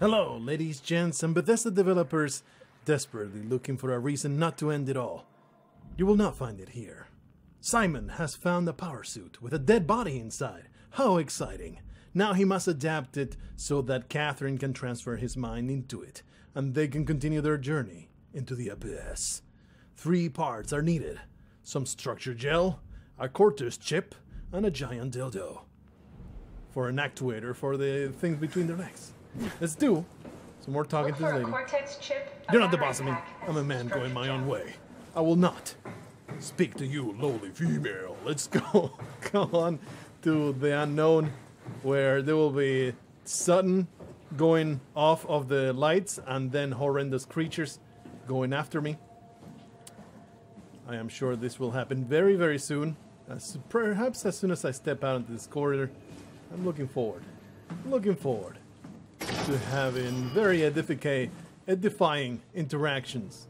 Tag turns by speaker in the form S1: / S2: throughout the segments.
S1: Hello, ladies, gents, and Bethesda developers desperately looking for a reason not to end it all. You will not find it here. Simon has found a power suit with a dead body inside. How exciting! Now he must adapt it so that Catherine can transfer his mind into it, and they can continue their journey into the abyss. 3 parts are needed. Some structure gel, a Cortex chip, and a giant dildo. For an actuator for the things between their legs. Let's do some more talking to this lady.
S2: Cortex chip,
S1: You're not the boss of me. I'm a man going my own way. I will not speak to you, lowly female. Let's go on to the unknown, where there will be sudden going off of the lights and then horrendous creatures going after me. I am sure this will happen very, very soon. Perhaps as soon as I step out into this corridor. I'm looking forward. To having very edifying interactions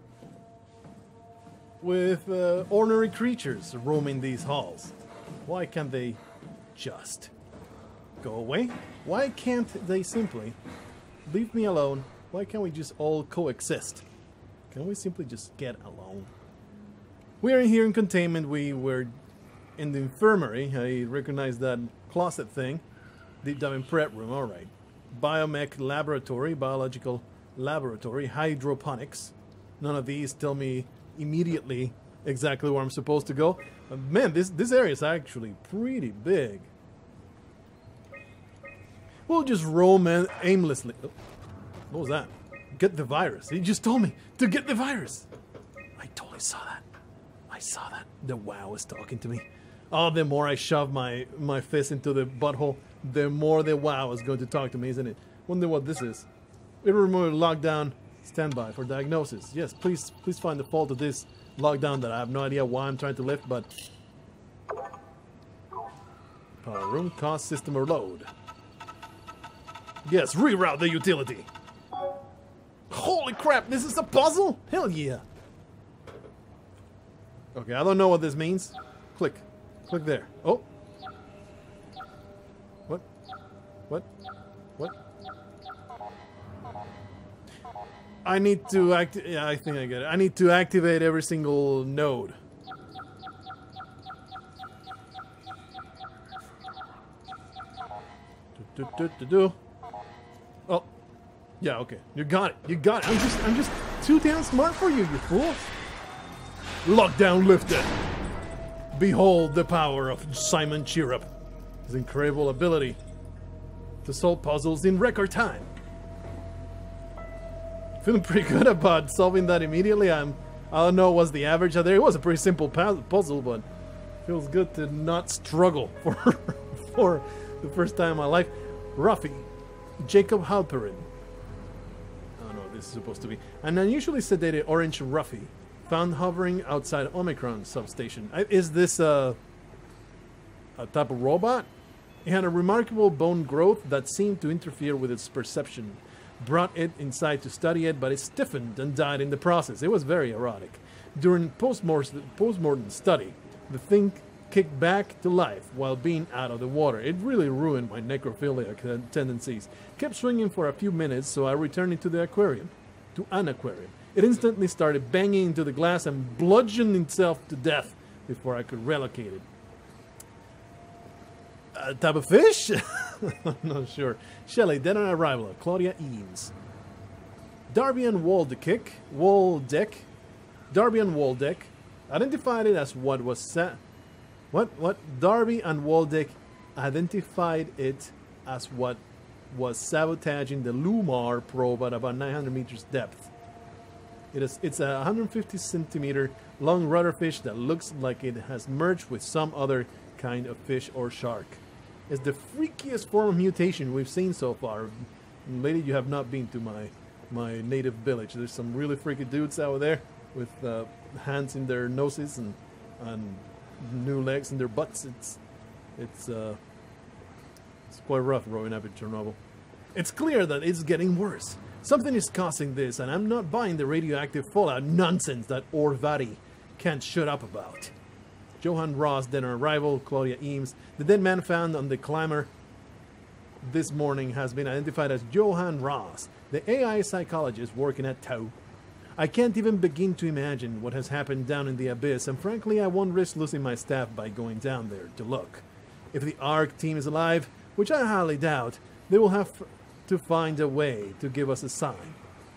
S1: with ordinary creatures roaming these halls. Why can't they just go away? Why can't they simply leave me alone? Why can't we just all coexist? Can we simply just get along? We are here in containment. We were in the infirmary. I recognize that closet thing. Deep dive in prep room, alright. Biomech laboratory, biological laboratory, hydroponics. None of these tell me immediately exactly where I'm supposed to go. Man, this area is actually pretty big. We'll just roam aimlessly. Oh, what was that? Get the virus. He just told me to get the virus. I totally saw that. I saw that. The WoW was talking to me. Oh, the more I shove my fist into the butthole, the more the WoW is going to talk to me, isn't it? Wonder what this is. It will remove lockdown. Standby for diagnosis. Yes, please find the fault of this lockdown that I have no idea why I'm trying to lift, but... Power room, cost, system, or load. Yes, reroute the utility. Holy crap, this is a puzzle? Hell yeah. Okay, I don't know what this means. Click. Click there. Oh. What? I need to yeah, I think I get it. I need to activate every single node. Oh. Yeah, okay. You got it. I'm just too damn smart for you, you fool. Lockdown lifted. Behold the power of Simon Cheerup. His incredible ability to solve puzzles in record time. Feeling pretty good about solving that immediately. I don't know what's the average out there. It was a pretty simple puzzle, but feels good to not struggle for the first time in my life. Ruffy, Jacob Halperin. I don't know what this is supposed to be. An unusually sedated orange Ruffy found hovering outside Omicron substation. Is this a type of robot? It had a remarkable bone growth that seemed to interfere with its perception. Brought it inside to study it, but it stiffened and died in the process. It was very erotic. During post-mortem study, the thing kicked back to life while being out of the water. It really ruined my necrophiliac tendencies. Kept swinging for a few minutes, so I returned it to the aquarium. To an aquarium. It instantly started banging into the glass and bludgeoned itself to death before I could relocate it. A type of fish? I'm not sure. Shelley, dead on arrival. Claudia Eames. Darby and Waldeck. Darby and Waldeck identified it as what was Darby and Waldeck identified it as what was sabotaging the Lumar probe at about 900 meters depth. It's a 150 centimeter long rudderfish that looks like it has merged with some other kind of fish or shark. It's the freakiest form of mutation we've seen so far. Lady, you have not been to my native village. There's some really freaky dudes out there with hands in their noses and new legs in their butts. It's quite rough growing up in Chernobyl. It's clear that it's getting worse. Something is causing this, and I'm not buying the radioactive fallout nonsense that Orvari can't shut up about. Johan Ross, dead on arrival. Claudia Eames, the dead man found on the climber this morning has been identified as Johan Ross, the AI psychologist working at Tau. I can't even begin to imagine what has happened down in the abyss, and frankly I won't risk losing my staff by going down there to look. If the ARC team is alive, which I highly doubt, they will have to find a way to give us a sign.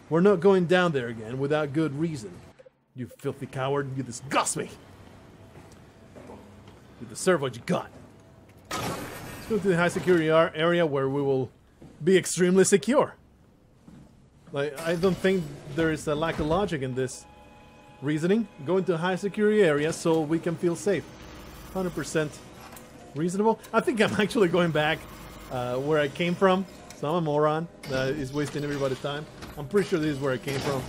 S1: We're not going down there again without good reason. You filthy coward, you disgust me! You deserve what you got. Let's go to the high security area where we will be extremely secure. Like, I don't think there is a lack of logic in this reasoning. Go into a high security area so we can feel safe. 100% reasonable. I think I'm actually going back where I came from. So I'm a moron that is wasting everybody's time. I'm pretty sure this is where I came from.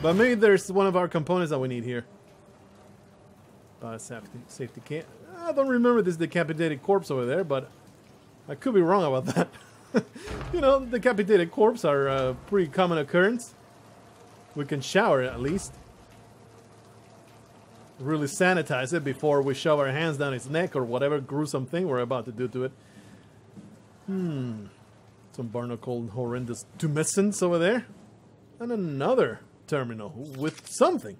S1: But maybe there's one of our components that we need here. Safety can't. I don't remember this decapitated corpse over there, but I could be wrong about that. You know, decapitated corpse are a pretty common occurrence. We can shower it at least. Really sanitize it before we shove our hands down its neck or whatever gruesome thing we're about to do to it. Some barnacle horrendous tumescence over there. And another terminal with something.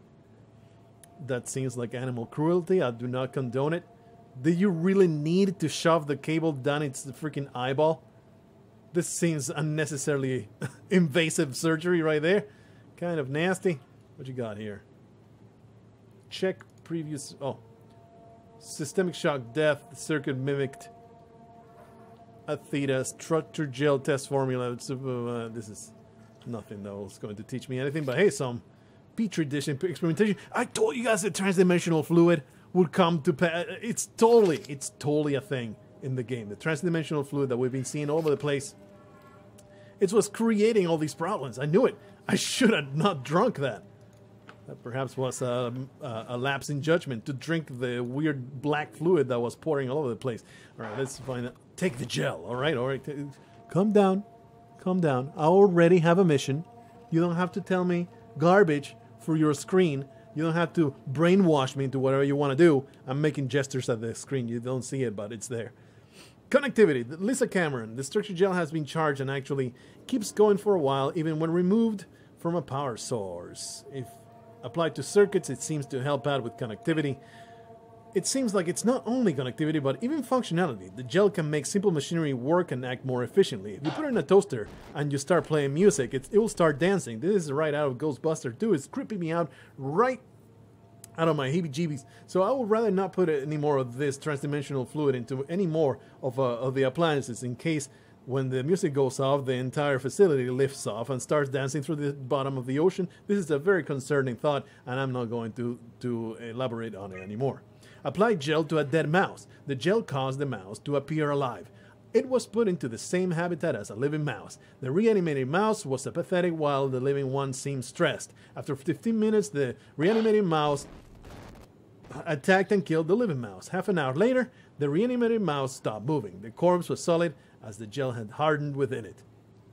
S1: That seems like animal cruelty. I do not condone it. Did you really need to shove the cable down its freaking eyeball? This seems unnecessarily invasive surgery right there. Kind of nasty. What you got here? Check previous... Oh. Systemic shock death. The circuit mimicked a theta structure gel test formula. This is nothing that was going to teach me anything. But hey, some Petri dish experimentation. I told you guys that transdimensional fluid would come to pass. It's totally a thing in the game. The transdimensional fluid that we've been seeing all over the place. It was creating all these problems. I knew it. I should have not drunk that. That perhaps was a lapse in judgment to drink the weird black fluid that was pouring all over the place. All right, let's find out. Take the gel. All right. Calm down. Calm down. I already have a mission. You don't have to tell me garbage for your screen. You don't have to brainwash me into whatever you want to do. I'm making gestures at the screen. You don't see it, but it's there. Connectivity. Lisa Cameron. The structure gel has been charged and actually keeps going for a while, even when removed from a power source. If applied to circuits, it seems to help out with connectivity. It seems like it's not only connectivity, but even functionality. The gel can make simple machinery work and act more efficiently. If you put it in a toaster and you start playing music, it will start dancing. This is right out of Ghostbusters 2. It's creeping me out right out of my heebie-jeebies. So I would rather not put any more of this transdimensional fluid into any more of the appliances, in case when the music goes off, the entire facility lifts off and starts dancing through the bottom of the ocean. This is a very concerning thought, and I'm not going to elaborate on it anymore. Apply gel to a dead mouse. The gel caused the mouse to appear alive. It was put into the same habitat as a living mouse. The reanimated mouse was apathetic while the living one seemed stressed. After 15 minutes, the reanimated mouse attacked and killed the living mouse. Half an hour later, the reanimated mouse stopped moving. The corpse was solid as the gel had hardened within it.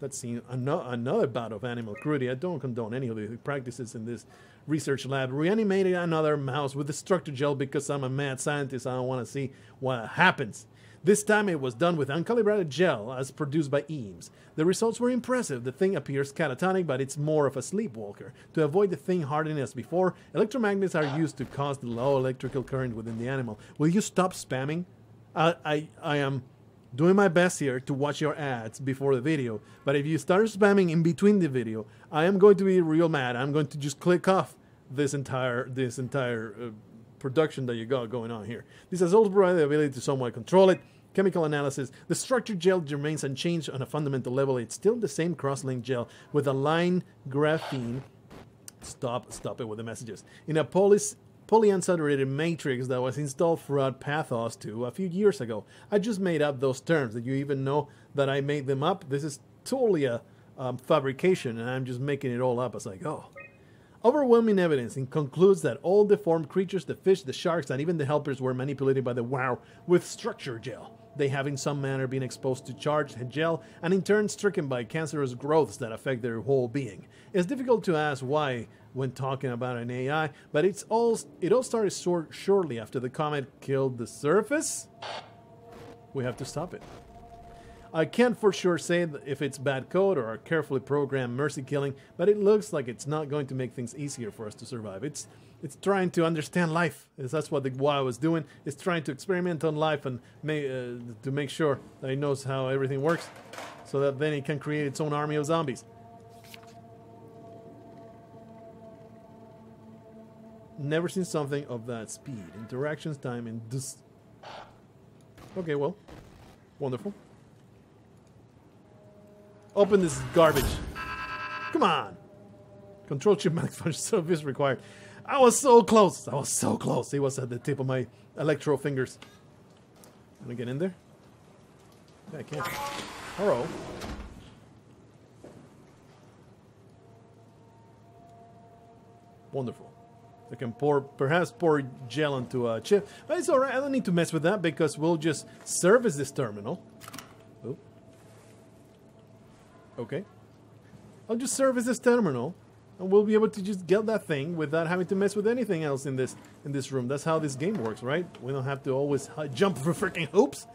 S1: That's seen another bout of animal cruelty. I don't condone any of the practices in this research lab. Reanimated another mouse with the structure gel because I'm a mad scientist. I don't want to see what happens. This time it was done with uncalibrated gel as produced by Eames. The results were impressive. The thing appears catatonic, but it's more of a sleepwalker. To avoid the thing hardening as before, electromagnets are used to cause the low electrical current within the animal. Will you stop spamming? I am doing my best here to watch your ads before the video, but if you start spamming in between the video, I am going to be real mad. I'm going to just click off this entire production that you got going on here. This has also provided the ability to somewhat control it. Chemical analysis. The structured gel remains unchanged on a fundamental level. It's still the same cross-link gel with a line graphene. Stop it with the messages. In a polyunsaturated matrix that was installed throughout Pathos 2 a few years ago. I just made up those terms. Did you even know that I made them up? This is totally a fabrication, and I'm just making it all up as I go. Overwhelming evidence concludes that all deformed creatures, the fish, the sharks, and even the helpers were manipulated by the WOW with structure gel. They have in some manner been exposed to charged gel and in turn stricken by cancerous growths that affect their whole being. It's difficult to ask why when talking about an AI, but it all started shortly after the comet killed the surface. We have to stop it. I can't for sure say if it's bad code or a carefully programmed mercy killing, but it looks like it's not going to make things easier for us to survive. It's trying to understand life. That's what the WoW was doing. It's trying to experiment on life and to make sure that it knows how everything works, so that then it can create its own army of zombies. Never seen something of that speed. Interactions time and this. Okay, well, wonderful. Open this garbage. Come on. Control chip manufacturer service required. I was so close. I was so close. It was at the tip of my electro fingers. Can I get in there? Yeah, I can't. Hello. Wonderful. I can perhaps pour gel into a chip. But it's alright, I don't need to mess with that because we'll just service this terminal. Oh. Okay. I'll just service this terminal and we'll be able to just get that thing without having to mess with anything else in this room. That's how this game works, right? We don't have to always jump for freaking hoops.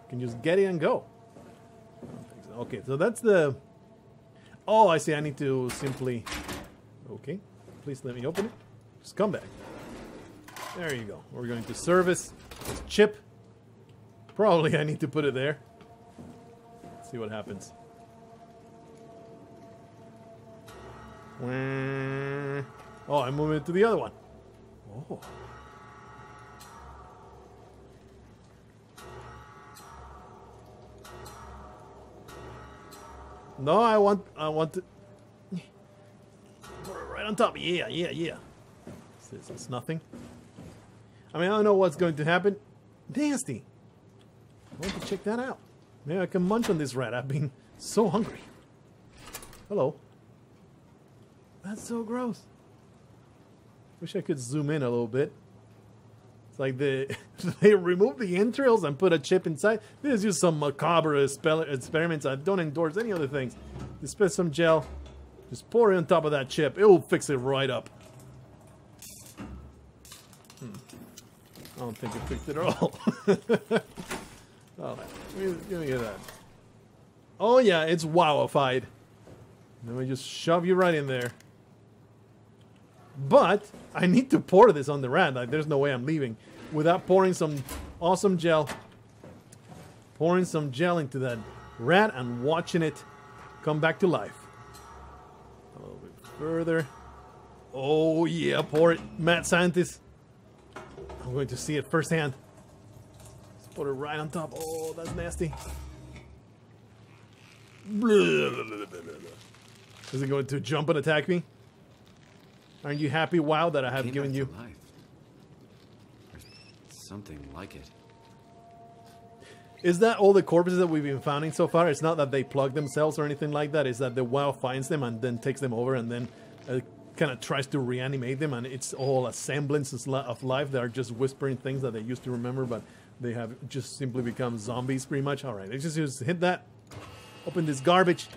S1: We can just get it and go. Okay, so that's the... Oh, I see, I need to simply... Okay, please let me open it. Just come back. There you go. We're going to service this chip. Probably I need to put it there. Let's see what happens. Oh, I'm moving it to the other one. Oh. No, I want to... Right on top. Yeah. It's nothing. I mean, I don't know what's going to happen. Nasty. I want to check that out. Maybe I can munch on this rat. I've been so hungry. Hello. That's so gross. Wish I could zoom in a little bit. It's like they remove the entrails and put a chip inside. This is just some macabre experiments. I don't endorse any other things. Just spit some gel. Just pour it on top of that chip. It will fix it right up. I don't think it fixed it at all. Oh, give me that. Oh yeah, it's wowified. Let me just shove you right in there. But I need to pour this on the rat. Like, there's no way I'm leaving without pouring some awesome gel. Pouring some gel into that rat and watching it come back to life. A little bit further. Oh yeah, pour it, mad scientist. I'm going to see it firsthand. Let's put it right on top. Oh, that's nasty. Is it going to jump and attack me? Aren't you happy, WoW, that I have given you?
S2: There's something like it.
S1: Is that all the corpses that we've been finding so far? It's not that they plug themselves or anything like that. It's that the WoW finds them and then takes them over and then kind of tries to reanimate them, and it's all a semblance of life. They are just whispering things that they used to remember, but they have just simply become zombies pretty much. Alright, let's just hit that. Open this garbage.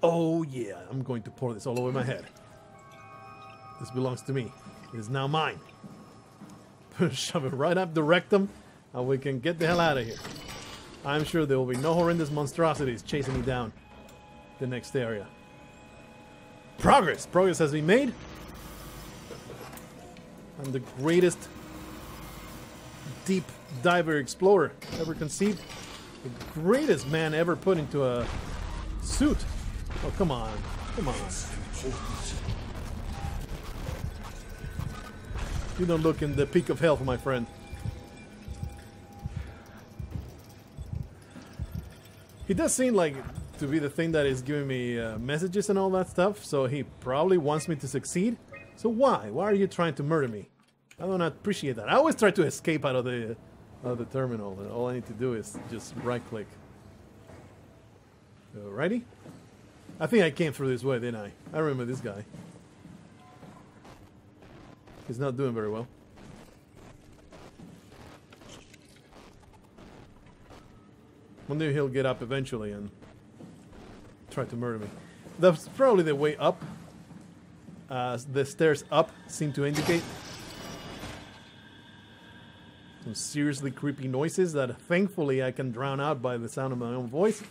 S1: Oh yeah, I'm going to pour this all over my head. This belongs to me. It is now mine. Shove it right up the rectum and we can get the hell out of here. I'm sure there will be no horrendous monstrosities chasing me down the next area. Progress! Progress has been made. I'm the greatest deep diver explorer ever conceived. The greatest man ever put into a suit. Oh, come on. Come on. You don't look in the peak of health, my friend. He does seem like to be the thing that is giving me messages and all that stuff, so he probably wants me to succeed. So why? Why are you trying to murder me? I don't appreciate that. I always try to escape out of the terminal, and all I need to do is just right-click. Alrighty? I think I came through this way, didn't I? I remember this guy. He's not doing very well. Wonder if he'll get up eventually and try to murder me. That's probably the way up. The stairs up seem to indicate some seriously creepy noises that thankfully I can drown out by the sound of my own voice.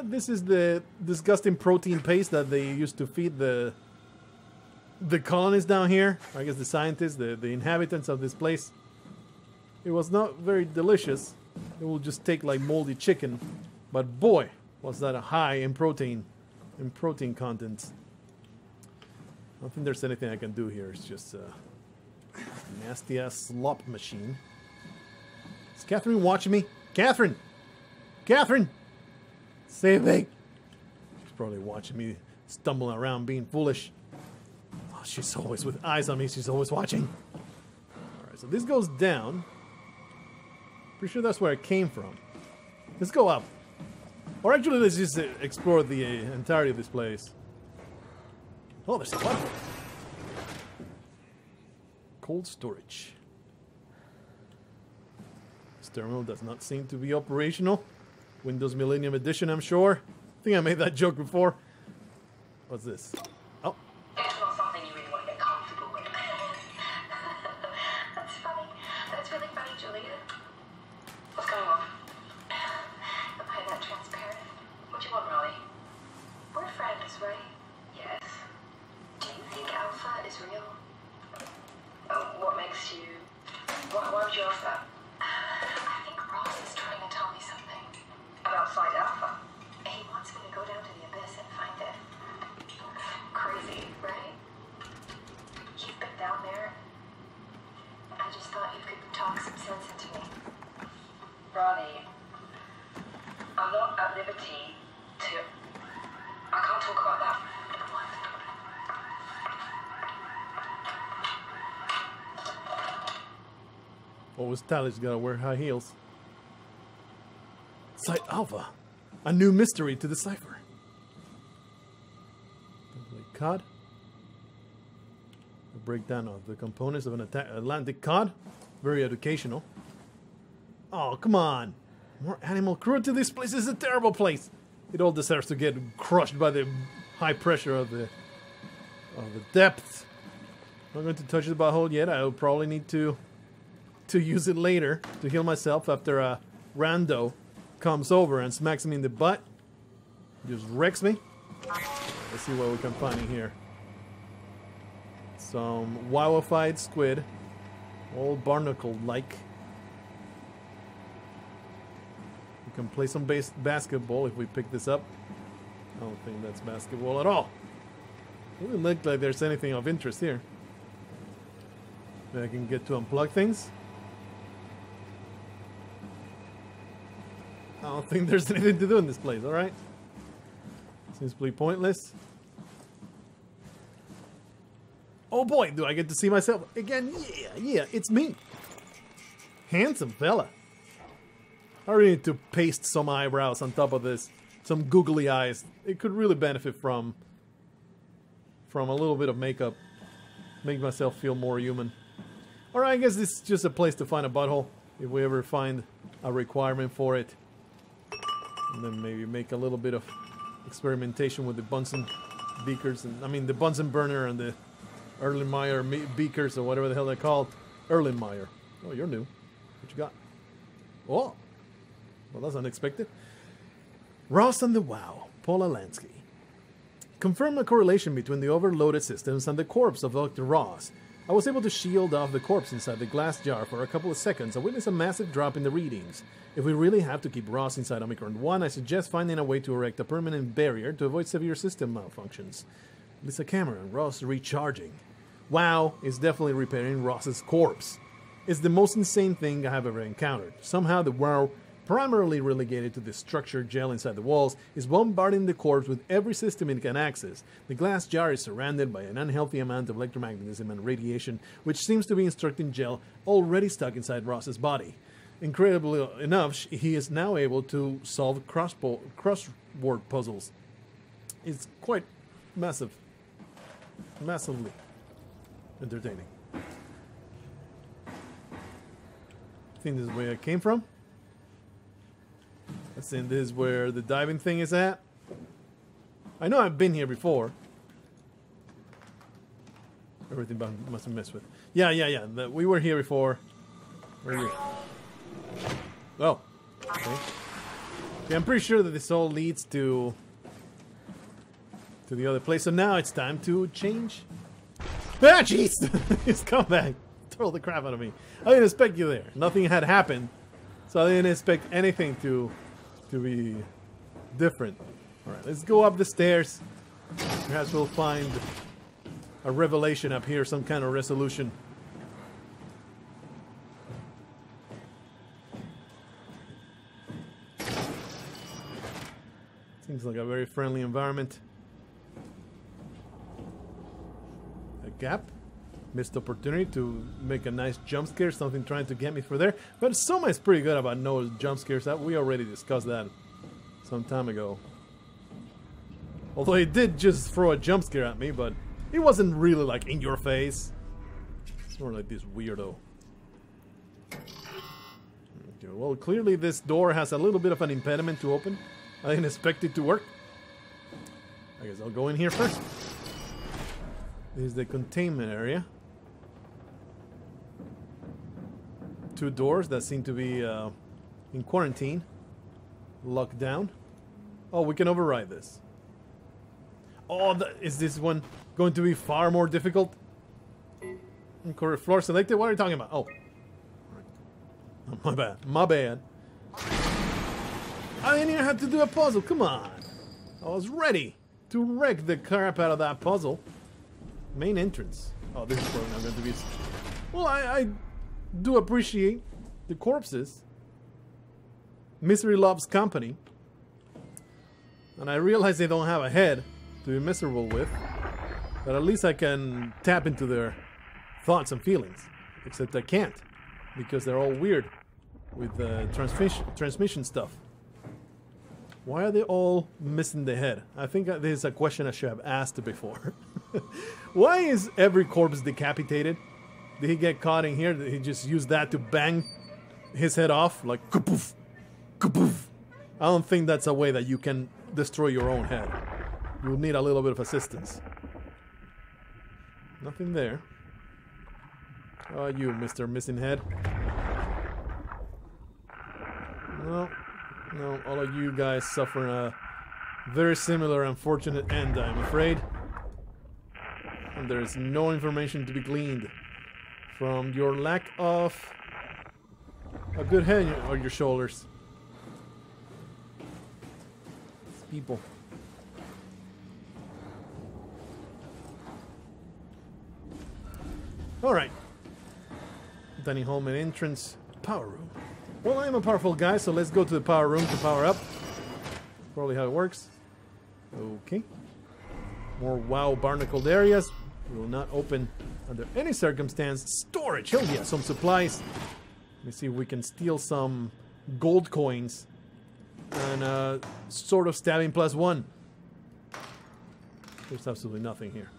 S1: This is the disgusting protein paste that they used to feed the colonists down here. I guess the scientists, the inhabitants of this place. It was not very delicious. It will just take like moldy chicken, but boy, was that a high in protein content. I don't think there's anything I can do here. It's just a nasty ass slop machine. Is Catherine watching me? Catherine! Catherine! Save me! She's probably watching me stumbling around being foolish. Oh, she's always with eyes on me. She's always watching. Alright, so this goes down. Pretty sure that's where it came from. Let's go up. Or actually, let's just explore the entirety of this place. Oh, there's a button. Cold storage. This terminal does not seem to be operational. Windows Millennium Edition, I'm sure. I think I made that joke before. What's this? Oh.
S3: It's not something you really want to get comfortable with. That's funny. That's really funny, Julia. What's going on? Am I that transparent? What do you want, Raleigh? We're friends, right? Yes. Do you think Alpha is real? What makes you... Why would you ask that? I think Ross is trying to tell me something. About Site Alpha? He wants me to go down to the abyss and find it. Crazy, right? You've been down there. I just thought you could talk some sense into me. Ronnie, I'm not at liberty to... I can't talk about that.
S1: Always Tally's gotta wear high heels. Site Alpha. A new mystery to decipher. Cod. A breakdown of the components of an Atlantic cod. Very educational. Oh, come on. More animal cruelty. This place is a terrible place. It all deserves to get crushed by the high pressure of the depth. I'm not going to touch the butthole yet. I'll probably need to use it later to heal myself after a rando comes over and smacks me in the butt. Just wrecks me. Let's see what we can find in here. Some wowified squid. All barnacle-like. We can play some basketball if we pick this up. I don't think that's basketball at all. It doesn't look like there's anything of interest here. Maybe I can get to unplug things. I don't think there's anything to do in this place, alright? Seems pretty pointless. Oh boy, do I get to see myself again? Yeah, it's me. Handsome fella. I really need to paste some eyebrows on top of this. Some googly eyes. It could really benefit from a little bit of makeup. Make myself feel more human. Alright, I guess this is just a place to find a butthole. If we ever find a requirement for it. And then maybe make a little bit of experimentation with the Bunsen beakers. And I mean the Bunsen burner and the Erlenmeyer beakers or whatever the hell they're called. Erlenmeyer. Oh, you're new. What you got? Oh. Well, that's unexpected. Ross and the Wow. Paula Lansky. Confirm a correlation between the overloaded systems and the corpse of Dr. Ross. I was able to shield off the corpse inside the glass jar for a couple of seconds and witness a massive drop in the readings. If we really have to keep Ross inside Omicron 1, I suggest finding a way to erect a permanent barrier to avoid severe system malfunctions. Lisa Cameron, Ross recharging. Wow is definitely repairing Ross's corpse. It's the most insane thing I have ever encountered. Somehow the Wow, primarily relegated to the structured gel inside the walls, is bombarding the corpse with every system it can access. The glass jar is surrounded by an unhealthy amount of electromagnetism and radiation, which seems to be instructing gel already stuck inside Ross's body. Incredibly enough, he is now able to solve crossword puzzles. It's quite massively entertaining. I think this is where I came from. I think this is where the diving thing is at. I know I've been here before. Everything must have messed with. Yeah. We were here before. Where are you? Oh. Okay. Okay, I'm pretty sure that this all leads to the other place. So now it's time to change. Ah, jeez! He's come back. Throw the crap out of me. I didn't expect you there. Nothing had happened, so I didn't expect anything to be different. All right, let's go up the stairs. Perhaps we'll find a revelation up here, some kind of resolution. Seems like a very friendly environment. A gap. Missed opportunity to make a nice jump scare. Something trying to get me through there. But Soma is pretty good about no jump scares. We already discussed that some time ago. Although he did just throw a jump scare at me, but it wasn't really like in your face. It's more like this weirdo. Okay, well, clearly this door has a little bit of an impediment to open. I didn't expect it to work. I guess I'll go in here first. This is the containment area. Two doors that seem to be in quarantine. Locked down. Oh, we can override this. Oh, is this one going to be far more difficult? Correct floor selected? What are you talking about? Oh. My bad. My bad. I didn't even have to do a puzzle. Come on. I was ready to wreck the crap out of that puzzle. Main entrance. Oh, this is probably not going to be... Well, I do appreciate the corpses. Misery loves company. And I realize they don't have a head to be miserable with. But at least I can tap into their thoughts and feelings. Except I can't. Because they're all weird with the transmission stuff. Why are they all missing the head? I think this is a question I should have asked before. Why is every corpse decapitated? Did he get caught in here? Did he just use that to bang his head off? Like, kapoof, kapoof. I don't think that's a way that you can destroy your own head. You'll need a little bit of assistance. Nothing there. Oh, you, Mr. Missing Head. No. No, all of you guys suffer a very similar unfortunate end, I'm afraid. And there is no information to be gleaned from your lack of a good head on your shoulders. These people. Alright. Danny Holman entrance. Power room. Well, I'm a powerful guy, so let's go to the power room to power up. Probably how it works. Okay. More wow barnacled areas. We will not open under any circumstance. Storage! Hell yeah, some supplies. Let me see if we can steal some gold coins. And sort of stabbing +1. There's absolutely nothing here.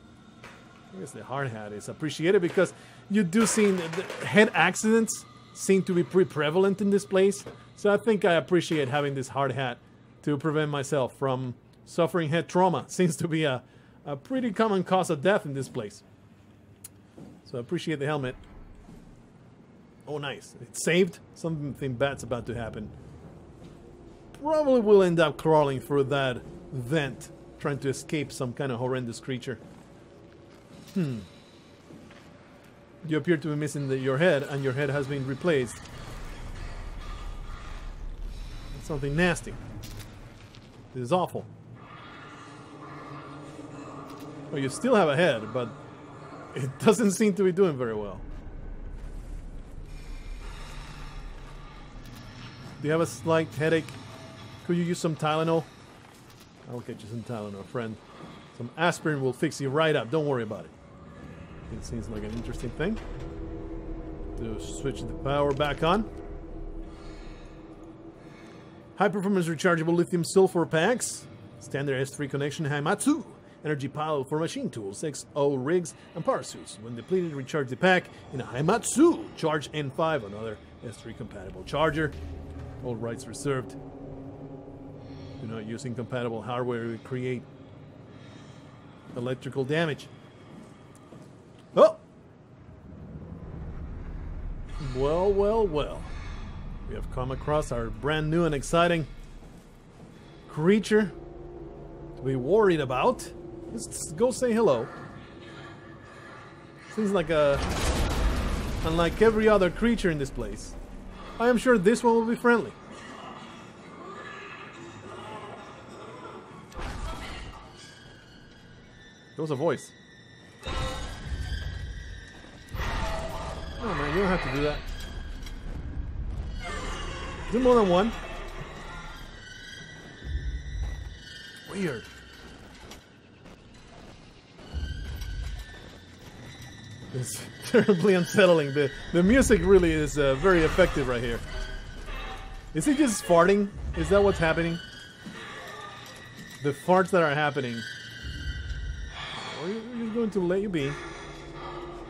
S1: I guess the hard hat is appreciated because you do see the head accidents seem to be pretty prevalent in this place. So I think I appreciate having this hard hat to prevent myself from suffering head trauma. Seems to be a pretty common cause of death in this place. So I appreciate the helmet. Oh, nice. It's saved. Something bad's about to happen. Probably will end up crawling through that vent, trying to escape some kind of horrendous creature. You appear to be missing your head, and your head has been replaced. That's something nasty. This is awful. Well, you still have a head, but it doesn't seem to be doing very well. Do you have a slight headache? Could you use some Tylenol? I'll get you some Tylenol, friend. Some aspirin will fix you right up. Don't worry about it. It seems like an interesting thing. To switch the power back on. High performance rechargeable lithium sulfur packs. Standard S3 connection Haimatsu. Energy pile for machine tools, XO rigs, and power suits. When depleted, recharge the pack in a Haimatsu. Charge N5, another S3 compatible charger. All rights reserved. Do not use incompatible hardware to create electrical damage. Oh! Well, well, well. We have come across our brand new and exciting creature to be worried about. Let's go say hello. Seems like unlike every other creature in this place, I am sure this one will be friendly. There was a voice. Oh man, you don't have to do that. Do more than one. Weird. It's terribly unsettling. The music really is very effective right here. Is he just farting? Is that what's happening? The farts that are happening. Or you're just going to let you be.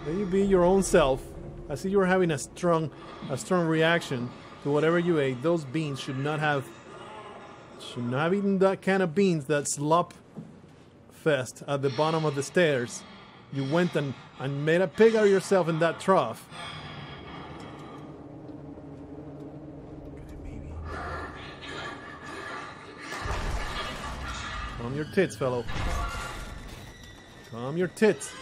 S1: Let you be your own self. I see you're having a strong reaction to whatever you ate. Those beans should not have eaten that kind of beans, that slop fest at the bottom of the stairs. You went and made a pig out of yourself in that trough. Okay, maybe. Calm your tits, fellow. Calm your tits.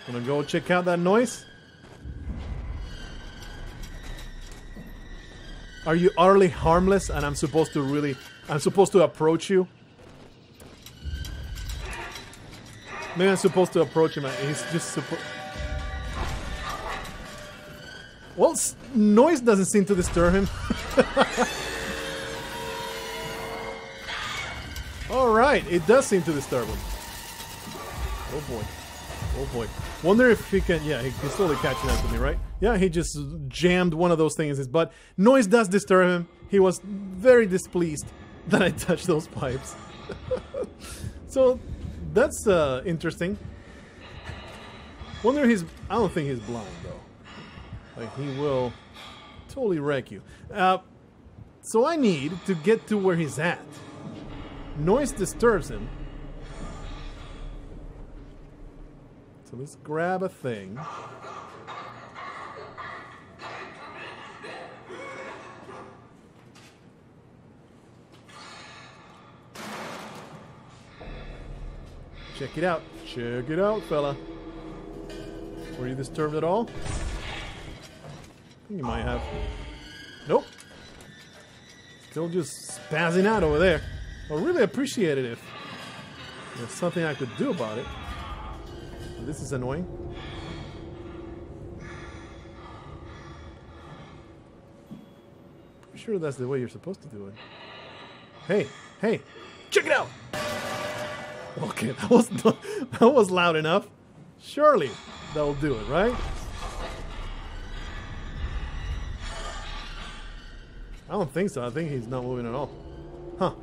S1: Gonna go check out that noise? Are you utterly harmless and I'm supposed to approach you? Maybe I'm supposed to approach him and he's just supposed... Well, noise doesn't seem to disturb him. Alright, it does seem to disturb him. Oh boy. Oh boy. Wonder if he can... Yeah, he's slowly catching up to me, right? Yeah, he just jammed one of those things in his butt. Noise does disturb him. He was very displeased that I touched those pipes. So... That's interesting. Wonder if he's... I don't think he's blind, though. Like, he will totally wreck you. So I need to get to where he's at. Noise disturbs him. So let's grab a thing. Check it out. Check it out, fella. Were you disturbed at all? I think you might have. Nope. Still just spazzing out over there. I really appreciate it if there's something I could do about it. This is annoying. Pretty sure that's the way you're supposed to do it. Hey, hey, check it out! Okay, that was loud enough. Surely that'll do it, right? I don't think so. I think he's not moving at all. Huh.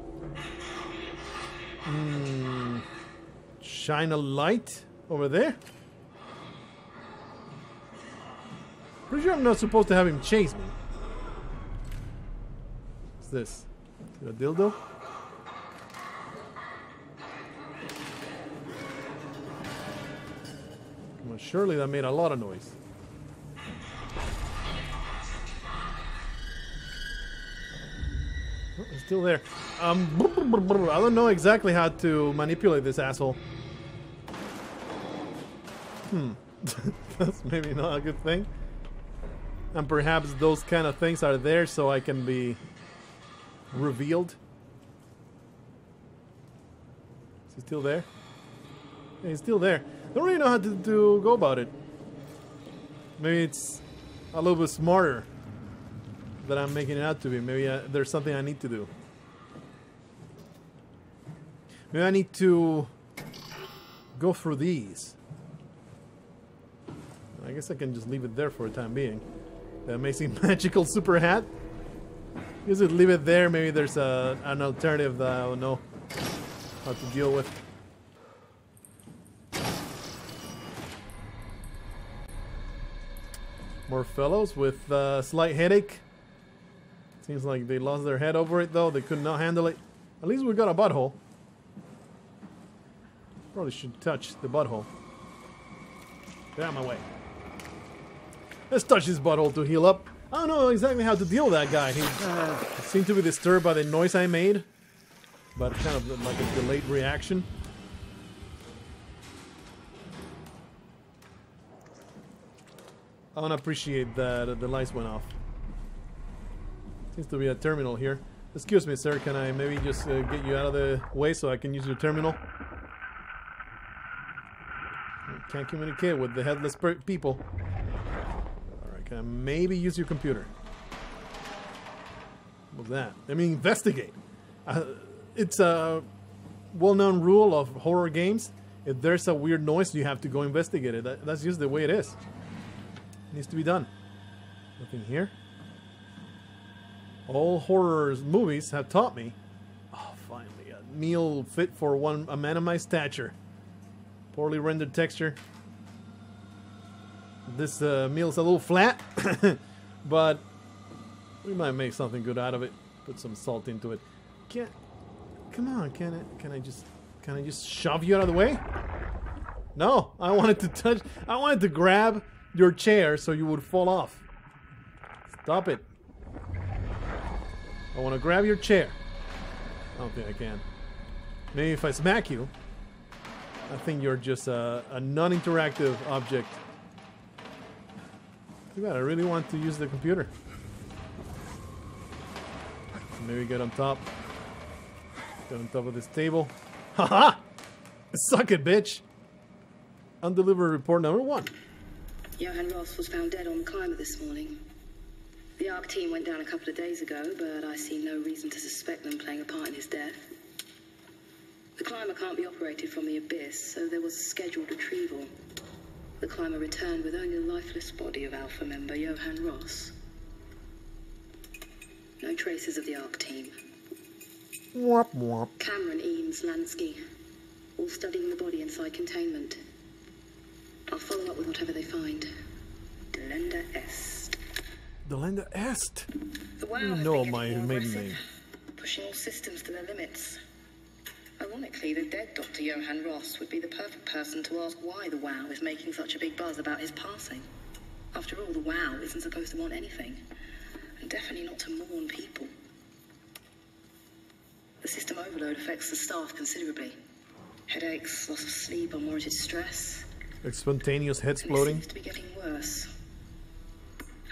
S1: Shine a light over there? Pretty sure I'm not supposed to have him chase me. What's this? Is it a dildo? Well, surely that made a lot of noise. Oh, it's still there. I don't know exactly how to manipulate this asshole. That's maybe not a good thing. And perhaps those kind of things are there so I can be revealed. Is he still there? Yeah, he's still there. Don't really know how to go about it. Maybe it's a little bit smarter than I'm making it out to be. Maybe there's something I need to do. Maybe I need to go through these. I guess I can just leave it there for the time being. The amazing magical super hat. Just leave it there. Maybe there's an alternative that I don't know how to deal with. More fellows with slight headache. Seems like they lost their head over it though. They could not handle it. At least we got a butthole. Probably should touch the butthole. Get out of my way. Let's touch this butthole to heal up. I don't know exactly how to deal with that guy. He seemed to be disturbed by the noise I made, but kind of like a delayed reaction. I don't appreciate that the lights went off. Seems to be a terminal here. Excuse me, sir. Can I maybe just get you out of the way so I can use your terminal? Can't communicate with the headless people. Alright, can I maybe use your computer? What's that? I mean, investigate. It's a well-known rule of horror games. If there's a weird noise, you have to go investigate it. That's just the way it is. It needs to be done. Nothing here. All horror movies have taught me. Oh, finally, a meal fit for a man of my stature. Poorly rendered texture. This meal's a little flat, but we might make something good out of it. Put some salt into it. Come on, can I just shove you out of the way? No, I wanted to grab your chair so you would fall off. Stop it. I want to grab your chair. I don't think I can. Maybe if I smack you, I think you're just a non-interactive object. Too bad, I really want to use the computer. Maybe get on top. Get on top of this table. Haha! Suck it, bitch! Undelivered report number 1.
S4: Johan Ross was found dead on the climber this morning. The ARC team went down a couple of days ago, but I see no reason to suspect them playing a part in his death. The climber can't be operated from the abyss, so there was a scheduled retrieval. The climber returned with only the lifeless body of Alpha member Johan Ross. No traces of the ARC team.
S1: Womp womp.
S4: Cameron, Eames, Lansky, all studying the body inside containment. I'll follow up with whatever they find. Delenda Est.
S1: Delenda Est?
S4: The WoW
S1: You
S4: has
S1: know
S4: been
S1: my
S4: getting more
S1: maiden
S4: aggressive,
S1: name.
S4: pushing all systems to their limits. Ironically, the dead Dr. Johan Ross would be the perfect person to ask why the WoW is making such a big buzz about his passing. After all, the WoW isn't supposed to want anything, and definitely not to mourn people. The system overload affects the staff considerably. Headaches, loss of sleep, unwarranted stress.
S1: Like spontaneous head
S4: And it
S1: exploding.
S4: seems to be getting worse.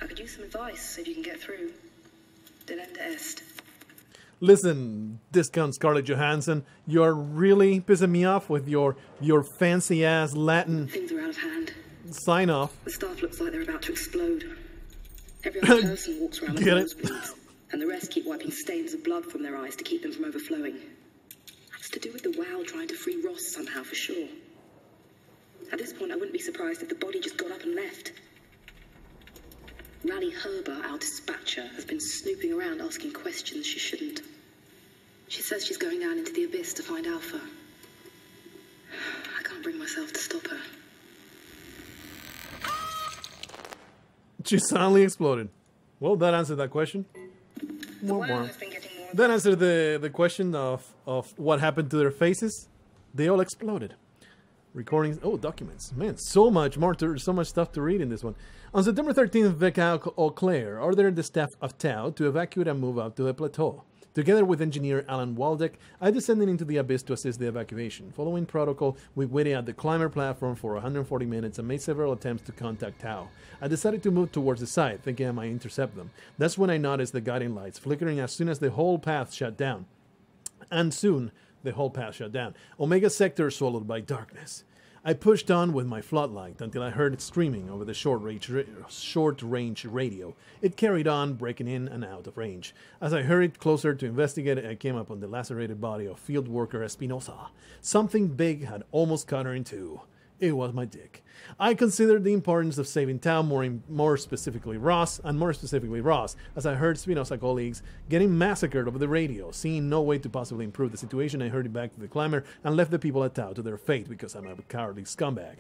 S4: I could use some advice if you can get through. Delenda Est.
S1: Listen, discount Scarlett Johansson, you're really pissing me off with your fancy ass Latin
S4: Things are out of hand.
S1: sign off.
S4: The staff looks like they're about to explode. Every other person walks around with
S1: Get it?
S4: nosebleeds, and the rest keep wiping stains of blood from their eyes to keep them from overflowing. It's to do with the WoW trying to free Ross somehow, for sure. At this point, I wouldn't be surprised if the body just got up and left. Rally Herber, our dispatcher, has been snooping around asking questions she shouldn't. She says she's going down into the abyss to find Alpha. I can't bring myself to stop her.
S1: She suddenly exploded. Well, that answered that question.
S4: The
S1: Womp
S4: WoW
S1: womp.
S4: has been getting more...
S1: That answered the question of what happened to their faces. They all exploded. Recordings. Oh, documents. Man, so much stuff to read in this one. On September 13th, Vic Auclair ordered the staff of Tau to evacuate and move up to the plateau. Together with engineer Alan Waldeck, I descended into the abyss to assist the evacuation. Following protocol, we waited at the climber platform for 140 minutes and made several attempts to contact Tau. I decided to move towards the side, thinking I might intercept them. That's when I noticed the guiding lights flickering as soon as the whole path shut down. And soon, the whole path shut down. Omega sector swallowed by darkness. I pushed on with my floodlight until I heard it screaming over the short-range radio. It carried on, breaking in and out of range. As I hurried closer to investigate, I came upon the lacerated body of field worker Espinosa. Something big had almost cut her in two. It was my dick. I considered the importance of saving Tau, more specifically Ross, as I heard Spinoza colleagues getting massacred over the radio. Seeing no way to possibly improve the situation, I hurried back to the climber and left the people at Tau to their fate because I'm a cowardly scumbag.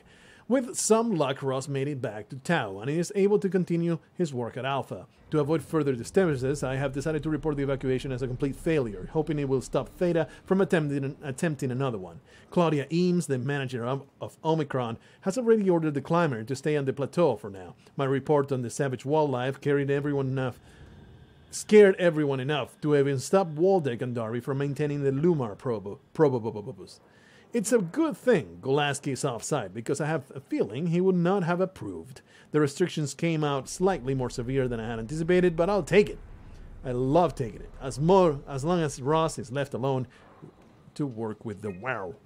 S1: With some luck, Ross made it back to Tau, and he is able to continue his work at Alpha. To avoid further disturbances, I have decided to report the evacuation as a complete failure, hoping it will stop Theta from attempting another one. Claudia Eames, the manager of Omicron, has already ordered the climber to stay on the plateau for now. My report on the savage wildlife scared everyone enough to even stop Waldeck and Darby from maintaining the Lumar probobus. It's a good thing Golaski is offside, because I have a feeling he would not have approved. The restrictions came out slightly more severe than I had anticipated, but I'll take it. I love taking it, as long as Ross is left alone to work with the WoW.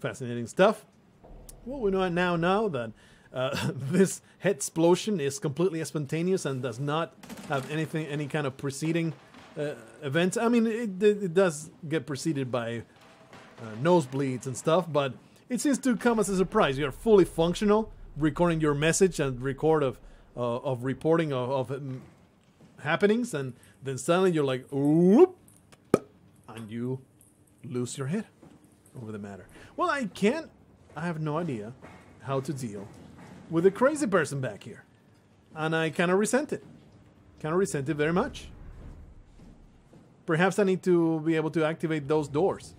S1: Fascinating stuff. Well, we know now that this head explosion is completely spontaneous and does not have any kind of preceding events. I mean, it does get preceded by nosebleeds and stuff, but it seems to come as a surprise. You're fully functional, recording your message and record of reporting of happenings, and then suddenly you're like, whoop, and you lose your head over the matter. Well, I have no idea how to deal with a crazy person back here, and I kind of resent it. Very much. Perhaps I need to be able to activate those doors,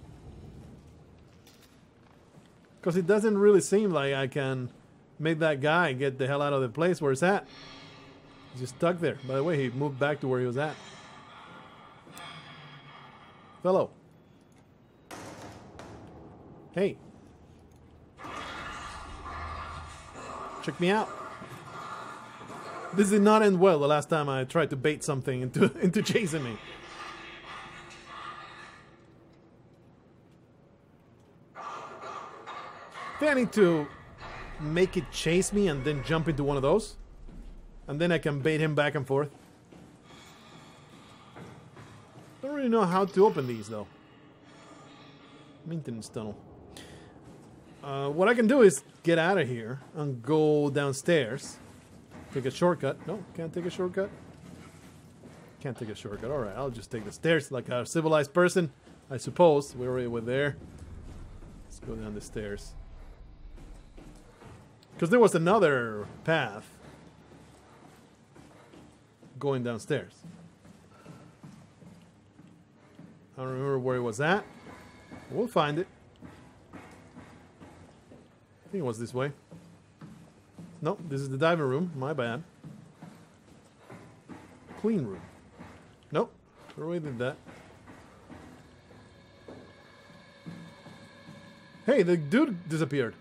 S1: because it doesn't really seem like I can make that guy get the hell out of the place where it's at. He's just stuck there. By the way, he moved back to where he was at. Fellow. Hey. Check me out. This did not end well the last time I tried to bait something into chasing me. I think I need to make it chase me and then jump into one of those. And then I can bait him back and forth. I don't really know how to open these though. Maintenance tunnel. What I can do is get out of here and go downstairs. Take a shortcut. No, can't take a shortcut. Can't take a shortcut. Alright, I'll just take the stairs like a civilized person, I suppose. We already were there. Let's go down the stairs. Because there was another path going downstairs. I don't remember where it was at. We'll find it. I think it was this way. Nope, this is the diving room. My bad. Clean room. Nope, already did that. Hey, the dude disappeared.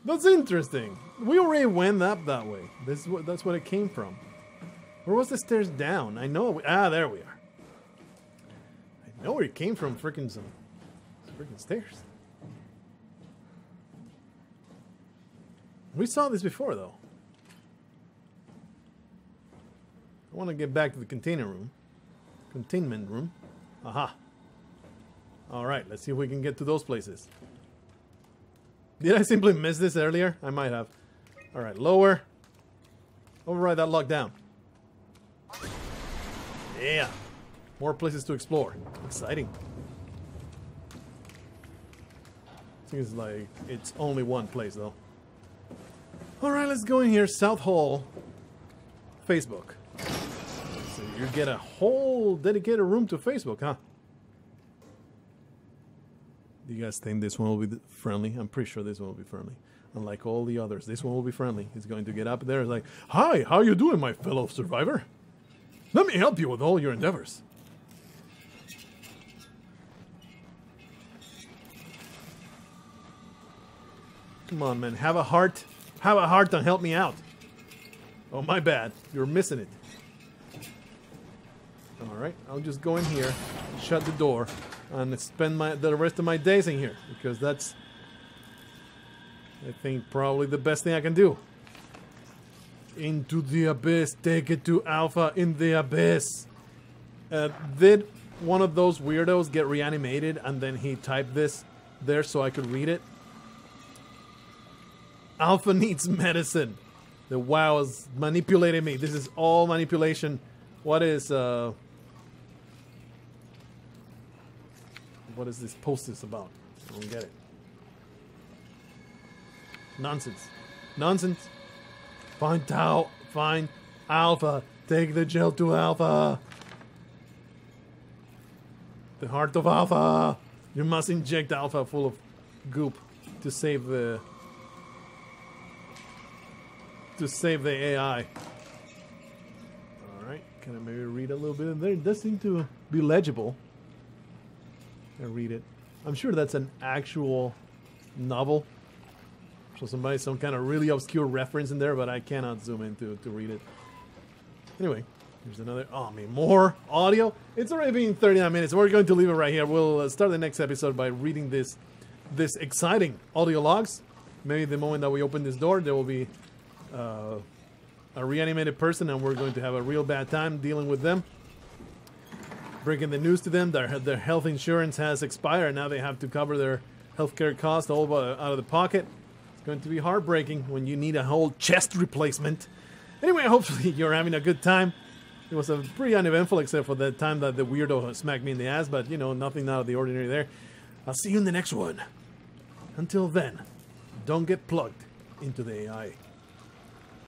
S1: That's interesting. We already went up that way. That's what it came from. Where was the stairs down? I know. There we are. I know where it came from. Freaking stairs. We saw this before, though. I want to get back to the containment room. Aha. Alright, let's see if we can get to those places. Did I simply miss this earlier? I might have. Alright, lower. Override that lockdown. Yeah. More places to explore. Exciting. Seems like it's only one place, though. Alright, let's go in here. South Hall. Facebook. So you get a whole dedicated room to Facebook, huh? Do you guys think this one will be friendly? I'm pretty sure this one will be friendly. Unlike all the others, this one will be friendly. He's going to get up there. It's like, hi, how you doing, my fellow survivor? Let me help you with all your endeavors. Come on, man. Have a heart. Have a heart and help me out. Oh, my bad. You're missing it. Alright, I'll just go in here, shut the door, and spend the rest of my days in here. Because that's, I think, probably the best thing I can do. Into the abyss. Take it to Alpha in the abyss. Did one of those weirdos get reanimated and then he typed this there so I could read it? Alpha needs medicine. The WoW is manipulating me. This is all manipulation What is this post about? I don't get it. Nonsense. Nonsense. Find Tau. Find Alpha. Take the gel to Alpha. The heart of Alpha. You must inject Alpha full of goop to save the AI. Alright, can I maybe read a little bit in there? It does seem to be legible. I read it. I'm sure that's an actual novel. So some kind of really obscure reference in there, but I cannot zoom in to read it. Anyway, here's another. Oh, I mean, more audio. It's already been 39 minutes. We're going to leave it right here. We'll start the next episode by reading this exciting audio logs. Maybe the moment that we open this door, there will be a reanimated person, and we're going to have a real bad time dealing with them. Breaking the news to them that their health insurance has expired. Now they have to cover their healthcare costs all out of the pocket. Going to be heartbreaking when you need a whole chest replacement. Anyway, hopefully you're having a good time. It was a pretty uneventful, except for the time that the weirdo smacked me in the ass, but you know, nothing out of the ordinary there. I'll see you in the next one. Until then, don't get plugged into the AI.